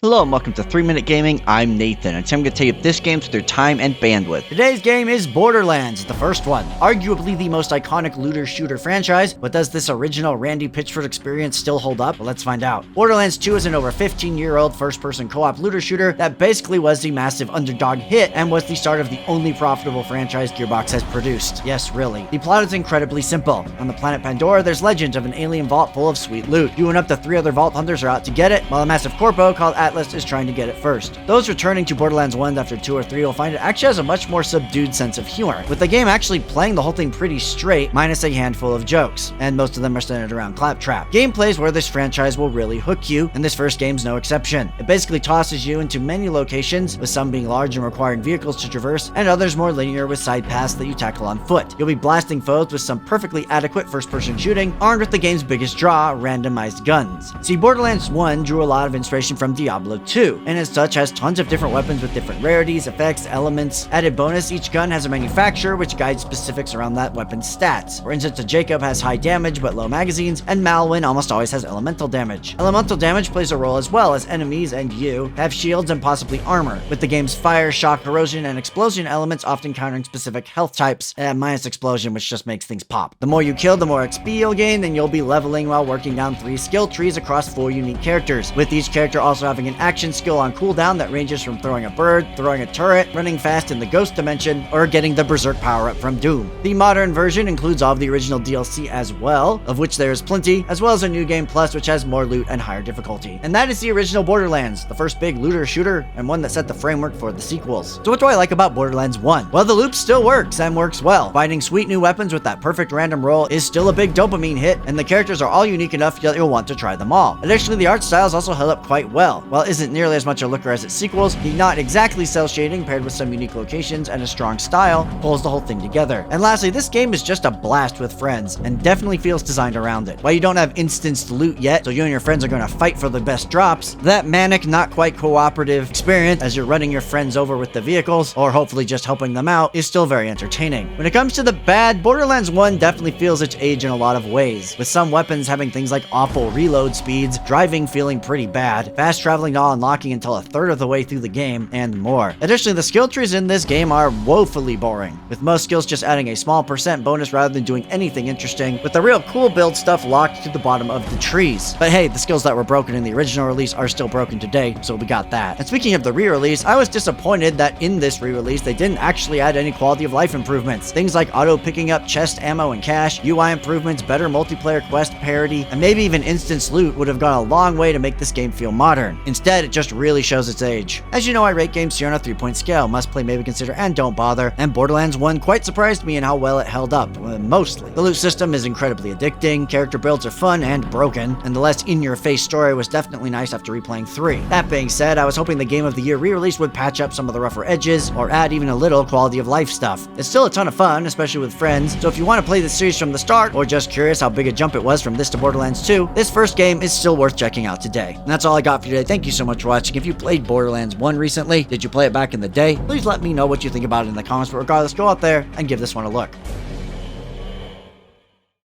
Hello and welcome to 3 Minute Gaming. I'm Nathan, and today I'm going to tell you if this game's their time and bandwidth. Today's game is Borderlands, the first one. Arguably the most iconic looter-shooter franchise, but does this original Randy Pitchford experience still hold up? Well, let's find out. Borderlands 2 is an over 15-year-old first-person co-op looter-shooter that basically was the massive underdog hit and was the start of the only profitable franchise Gearbox has produced. Yes, really. The plot is incredibly simple. On the planet Pandora, there's legends of an alien vault full of sweet loot. You and up to 3 other vault hunters are out to get it, while a massive corpo called Atlas is trying to get it first. Those returning to Borderlands 1 after 2 or 3 will find it actually has a much more subdued sense of humor, with the game actually playing the whole thing pretty straight, minus a handful of jokes, and most of them are centered around Claptrap. Gameplay is where this franchise will really hook you, and this first game's no exception. It basically tosses you into many locations, with some being large and requiring vehicles to traverse, and others more linear with side paths that you tackle on foot. You'll be blasting foes with some perfectly adequate first-person shooting, armed with the game's biggest draw, randomized guns. See, Borderlands 1 drew a lot of inspiration from Diablo 2, and as such has tons of different weapons with different rarities, effects, elements. Added bonus, each gun has a manufacturer which guides specifics around that weapon's stats. For instance, a Jacob has high damage but low magazines, and Malwyn almost always has elemental damage. Elemental damage plays a role as well, as enemies and you have shields and possibly armor, with the game's fire, shock, corrosion, and explosion elements often countering specific health types, minus explosion, which just makes things pop. The more you kill, the more XP you'll gain, and you'll be leveling while working down 3 skill trees across 4 unique characters, with each character also having an action skill on cooldown that ranges from throwing a bird, throwing a turret, running fast in the ghost dimension, or getting the berserk power-up from Doom. The modern version includes all of the original DLC as well, of which there is plenty, as well as a new game plus which has more loot and higher difficulty. And that is the original Borderlands, the first big looter shooter, and one that set the framework for the sequels. So what do I like about Borderlands 1? Well, the loop still works, and works well. Finding sweet new weapons with that perfect random roll is still a big dopamine hit, and the characters are all unique enough that you'll want to try them all. Additionally, the art style is also held up quite well. While it isn't nearly as much a looker as its sequels, the not exactly cell shading paired with some unique locations and a strong style pulls the whole thing together. And lastly, this game is just a blast with friends and definitely feels designed around it. While you don't have instanced loot yet, so you and your friends are going to fight for the best drops, that manic, not quite cooperative experience as you're running your friends over with the vehicles, or hopefully just helping them out, is still very entertaining. When it comes to the bad, Borderlands 1 definitely feels its age in a lot of ways, with some weapons having things like awful reload speeds, driving feeling pretty bad, fast traveling not unlocking until a third of the way through the game, and more. Additionally, the skill trees in this game are woefully boring, with most skills just adding a small percent bonus rather than doing anything interesting, with the real cool build stuff locked to the bottom of the trees. But hey, the skills that were broken in the original release are still broken today, so we got that. And speaking of the re-release, I was disappointed that in this re-release they didn't actually add any quality of life improvements. Things like auto picking up chest ammo and cash, UI improvements, better multiplayer quest parity, and maybe even instance loot would have gone a long way to make this game feel modern. Instead, it just really shows its age. As you know, I rate games here on a 3-point scale: must play, maybe consider, and don't bother, and Borderlands 1 quite surprised me in how well it held up, mostly. The loot system is incredibly addicting, character builds are fun and broken, and the less in-your-face story was definitely nice after replaying 3. That being said, I was hoping the Game of the Year re-release would patch up some of the rougher edges, or add even a little quality of life stuff. It's still a ton of fun, especially with friends, so if you want to play this series from the start, or just curious how big a jump it was from this to Borderlands 2, this first game is still worth checking out today. And that's all I got for you today. Thank you so much for watching. If you played Borderlands 1 recently, did you play it back in the day? Please let me know what you think about it in the comments, but regardless, go out there and give this one a look.